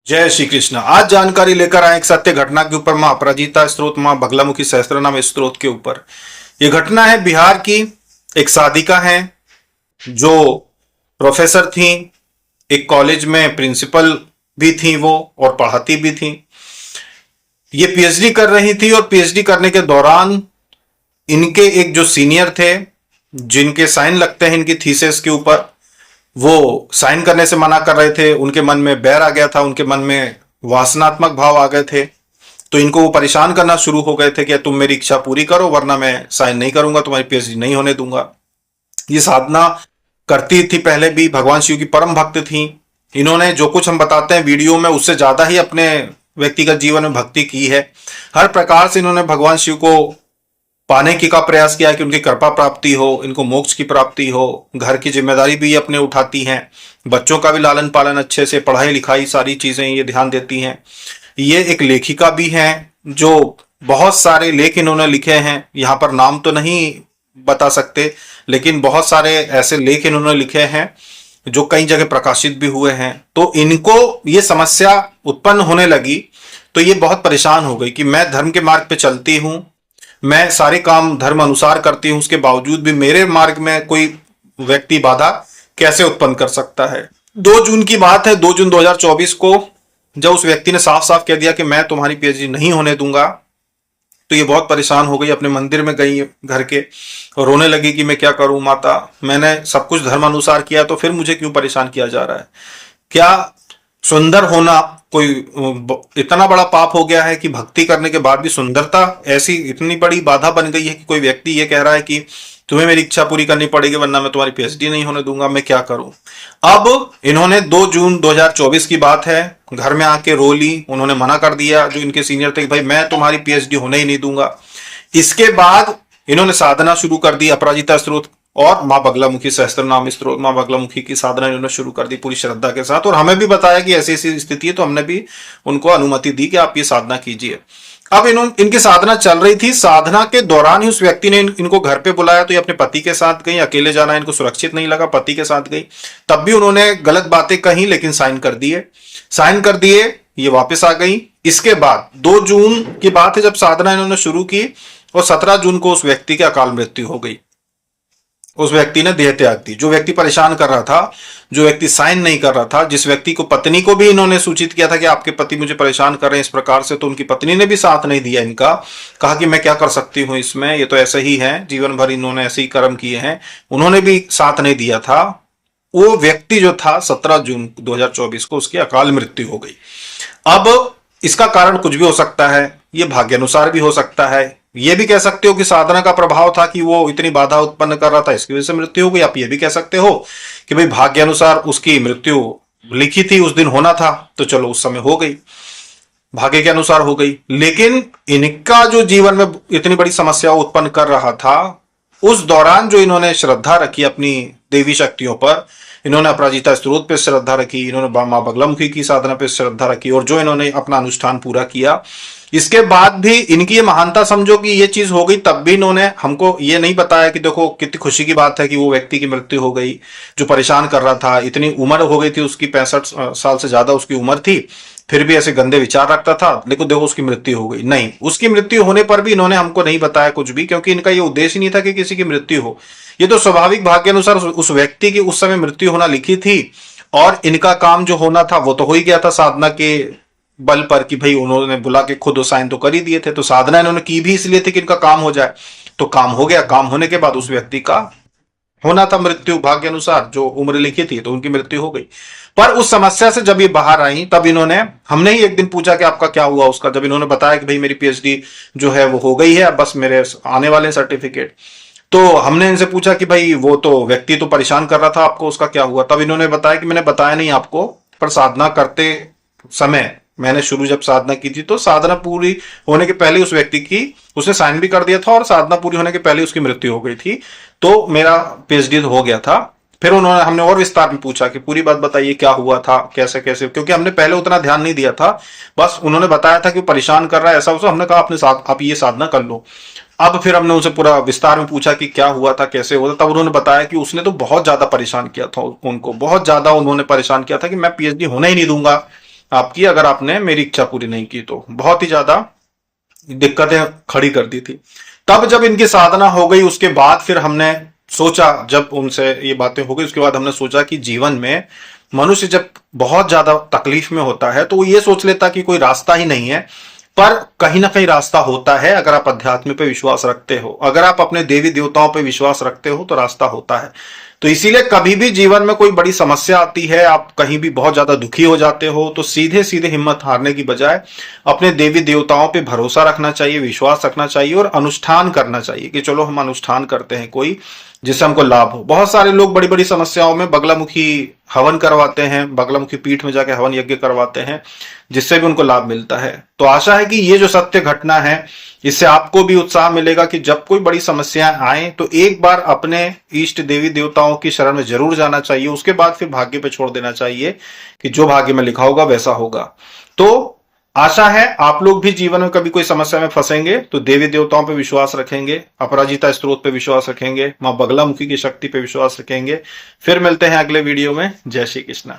जय श्री कृष्ण। आज जानकारी लेकर आए एक सत्य घटना के ऊपर, मां अपराजिता स्त्रोत, मां बगलामुखी सहस्त्रनाम स्त्रोत के ऊपर। ये घटना है बिहार की। एक साधिका है जो प्रोफेसर थी, एक कॉलेज में प्रिंसिपल भी थी वो, और पढ़ाती भी थी। ये पीएचडी कर रही थी और पीएचडी करने के दौरान इनके एक जो सीनियर थे, जिनके साइन लगते हैं इनकी थीसिस के ऊपर, वो साइन करने से मना कर रहे थे। उनके मन में बैर आ गया था, उनके मन में वासनात्मक भाव आ गए थे। तो इनको वो परेशान करना शुरू हो गए थे कि तुम मेरी इच्छा पूरी करो वरना मैं साइन नहीं करूंगा, तुम्हारी पीएचडी नहीं होने दूंगा। ये साधना करती थी, पहले भी भगवान शिव की परम भक्त थी। इन्होंने जो कुछ हम बताते हैं वीडियो में, उससे ज्यादा ही अपने व्यक्तिगत जीवन में भक्ति की है। हर प्रकार से इन्होंने भगवान शिव को पाने की का प्रयास किया कि उनकी कृपा प्राप्ति हो, इनको मोक्ष की प्राप्ति हो। घर की जिम्मेदारी भी अपने उठाती हैं, बच्चों का भी लालन पालन अच्छे से, पढ़ाई लिखाई सारी चीजें ये ध्यान देती हैं। ये एक लेखिका भी हैं जो बहुत सारे लेख इन्होंने लिखे हैं। यहाँ पर नाम तो नहीं बता सकते, लेकिन बहुत सारे ऐसे लेख इन्होंने लिखे हैं जो कई जगह प्रकाशित भी हुए हैं। तो इनको ये समस्या उत्पन्न होने लगी, तो ये बहुत परेशान हो गई कि मैं धर्म के मार्ग पे चलती हूँ, मैं सारे काम धर्म अनुसार करती हूं, उसके बावजूद भी मेरे मार्ग में कोई व्यक्ति बाधा कैसे उत्पन्न कर सकता है। 2 जून की बात है, 2 जून 2024 को, जब उस व्यक्ति ने साफ साफ कह दिया कि मैं तुम्हारी पीएचडी नहीं होने दूंगा, तो ये बहुत परेशान हो गई। अपने मंदिर में गई घर के और रोने लगी कि मैं क्या करूं माता, मैंने सब कुछ धर्म अनुसार किया, तो फिर मुझे क्यों परेशान किया जा रहा है। क्या सुंदर होना कोई इतना बड़ा पाप हो गया है कि भक्ति करने के बाद भी सुंदरता ऐसी इतनी बड़ी बाधा बन गई है कि कोई व्यक्ति ये कह रहा है कि तुम्हें मेरी इच्छा पूरी करनी पड़ेगी वरना मैं तुम्हारी पीएचडी नहीं होने दूंगा, मैं क्या करूं। अब इन्होंने 2 जून 2024 की बात है, घर में आके रो ली। उन्होंने मना कर दिया जो इनके सीनियर थे कि भाई मैं तुम्हारी पीएचडी होने ही नहीं दूंगा। इसके बाद इन्होंने साधना शुरू कर दी, अपराजिता स्त्रोत और मां बगलामुखी सहस्त्रनाम स्त्रोत, मां बगलामुखी की साधना इन्होंने शुरू कर दी पूरी श्रद्धा के साथ। और हमें भी बताया कि ऐसी ऐसी स्थिति है, तो हमने भी उनको अनुमति दी कि आप ये साधना कीजिए। अब इनकी साधना चल रही थी। साधना के दौरान ही उस व्यक्ति ने इनको घर पे बुलाया, तो ये अपने पति के साथ गई। अकेले जाना इनको सुरक्षित नहीं लगा, पति के साथ गई। तब भी उन्होंने गलत बातें कही, लेकिन साइन कर दिए, ये वापस आ गई। इसके बाद 2 जून की बात है, जब साधना इन्होंने शुरू की, और 17 जून को उस व्यक्ति की अकाल मृत्यु हो गई। उस व्यक्ति ने देह त्याग दी। जो व्यक्ति परेशान कर रहा था, जो व्यक्ति साइन नहीं कर रहा था, जिस व्यक्ति को, पत्नी को भी इन्होंने सूचित किया था कि आपके पति मुझे परेशान कर रहे हैं इस प्रकार से, तो उनकी पत्नी ने भी साथ नहीं दिया इनका। कहा कि मैं क्या कर सकती हूं इसमें, ये तो ऐसे ही है, जीवन भर इन्होंने ऐसे ही कर्म किए हैं। उन्होंने भी साथ नहीं दिया था। वो व्यक्ति जो था 17 जून 2024 को उसकी अकाल मृत्यु हो गई। अब इसका कारण कुछ भी हो सकता है, ये भाग्यानुसार भी हो सकता है। ये भी कह सकते हो कि साधना का प्रभाव था कि वो इतनी बाधा उत्पन्न कर रहा था, इसकी वजह से मृत्यु हो गई। आप ये भी कह सकते हो कि भाई भाग्यानुसार उसकी मृत्यु लिखी थी, उस दिन होना था, तो चलो उस समय हो गई, भाग्य के अनुसार हो गई। लेकिन इनका जो जीवन में इतनी बड़ी समस्या उत्पन्न कर रहा था, उस दौरान जो इन्होंने श्रद्धा रखी अपनी देवी शक्तियों पर, इन्होंने अपराजिता स्त्रोत पे श्रद्धा रखी, इन्होंने मां बगलामुखी की साधना पे श्रद्धा रखी, और जो इन्होंने अपना अनुष्ठान पूरा किया, इसके बाद भी इनकी ये महानता समझो कि ये चीज हो गई। तब भी इन्होंने हमको ये नहीं बताया कि देखो कितनी खुशी की बात है कि वो व्यक्ति की मृत्यु हो गई जो परेशान कर रहा था। इतनी उम्र हो गई थी उसकी, 65 साल से ज्यादा उसकी उम्र थी, फिर भी ऐसे गंदे विचार रखता था, लेकिन देखो उसकी मृत्यु हो गई। नहीं, उसकी मृत्यु होने पर भी इन्होंने हमको नहीं बताया कुछ भी, क्योंकि इनका ये उद्देश्य नहीं था कि किसी की मृत्यु हो। ये तो स्वाभाविक भाग्य अनुसार उस व्यक्ति की उस समय मृत्यु होना लिखी थी, और इनका काम जो होना था वो तो हो ही गया था साधना के बल पर, कि भाई उन्होंने बुला के खुद साइन तो कर ही दिए थे। तो साधना इन्होंने की भी इसलिए थी कि इनका काम हो जाए, तो काम हो गया। काम होने के बाद उस व्यक्ति का होना था मृत्यु भाग्य अनुसार, जो उम्र लिखी थी, तो उनकी मृत्यु हो गई। पर उस समस्या से जब ये बाहर आई, तब इन्होंने, हमने ही एक दिन पूछा कि आपका क्या हुआ उसका, जब इन्होंने बताया कि भाई मेरी पीएचडी जो है वो हो गई है, अब बस मेरे आने वाले सर्टिफिकेट। तो हमने इनसे पूछा कि भाई वो तो व्यक्ति तो परेशान कर रहा था आपको, उसका क्या हुआ। तब इन्होंने बताया कि मैंने बताया नहीं आपको, पर साधना करते समय, मैंने शुरू जब साधना की थी, तो साधना पूरी होने के पहले उस व्यक्ति की, उसने साइन भी कर दिया था, और साधना पूरी होने के पहले उसकी मृत्यु हो गई थी, तो मेरा पीएचडी हो गया था। फिर हमने और विस्तार में पूछा कि पूरी बात बताइए क्या हुआ था, कैसे कैसे, क्योंकि हमने पहले उतना ध्यान नहीं दिया था। बस उन्होंने बताया था कि परेशान कर रहा है ऐसा वैसा, हमने कहा आप ये साधना कर लो। अब फिर हमने उनसे पूरा विस्तार में पूछा कि क्या हुआ था, कैसे हुआ था। तब उन्होंने बताया कि उसने तो बहुत ज्यादा परेशान किया था उनको, बहुत ज्यादा उन्होंने परेशान किया था कि मैं पीएचडी होने ही नहीं दूंगा, आपकी, अगर आपने मेरी इच्छा पूरी नहीं की तो। बहुत ही ज्यादा दिक्कतें खड़ी कर दी थी। तब जब इनकी साधना हो गई उसके बाद फिर हमने सोचा, जब उनसे ये बातें हो गई उसके बाद हमने सोचा कि जीवन में मनुष्य जब बहुत ज्यादा तकलीफ में होता है तो वो ये सोच लेता कि कोई रास्ता ही नहीं है, पर कहीं ना कहीं रास्ता होता है। अगर आप अध्यात्म पे विश्वास रखते हो, अगर आप अपने देवी देवताओं पे विश्वास रखते हो तो रास्ता होता है। तो इसीलिए कभी भी जीवन में कोई बड़ी समस्या आती है, आप कहीं भी बहुत ज्यादा दुखी हो जाते हो, तो सीधे सीधे हिम्मत हारने की बजाय अपने देवी देवताओं पे भरोसा रखना चाहिए, विश्वास रखना चाहिए और अनुष्ठान करना चाहिए कि चलो हम अनुष्ठान करते हैं कोई जिससे हमको लाभ हो। बहुत सारे लोग बड़ी बड़ी समस्याओं में बगलामुखी हवन करवाते हैं, बगलामुखी पीठ में जाके हवन यज्ञ करवाते हैं, जिससे भी उनको लाभ मिलता है। तो आशा है कि ये जो सत्य घटना है इससे आपको भी उत्साह मिलेगा कि जब कोई बड़ी समस्याएं आए तो एक बार अपने इष्ट देवी देवताओं की शरण में जरूर जाना चाहिए, उसके बाद फिर भाग्य पे छोड़ देना चाहिए कि जो भाग्य में लिखा होगा वैसा होगा। तो आशा है आप लोग भी जीवन में कभी कोई समस्या में फंसेंगे तो देवी देवताओं पे विश्वास रखेंगे, अपराजिता स्त्रोत पे विश्वास रखेंगे, मां बगलामुखी की शक्ति पे विश्वास रखेंगे। फिर मिलते हैं अगले वीडियो में। जय श्री कृष्ण।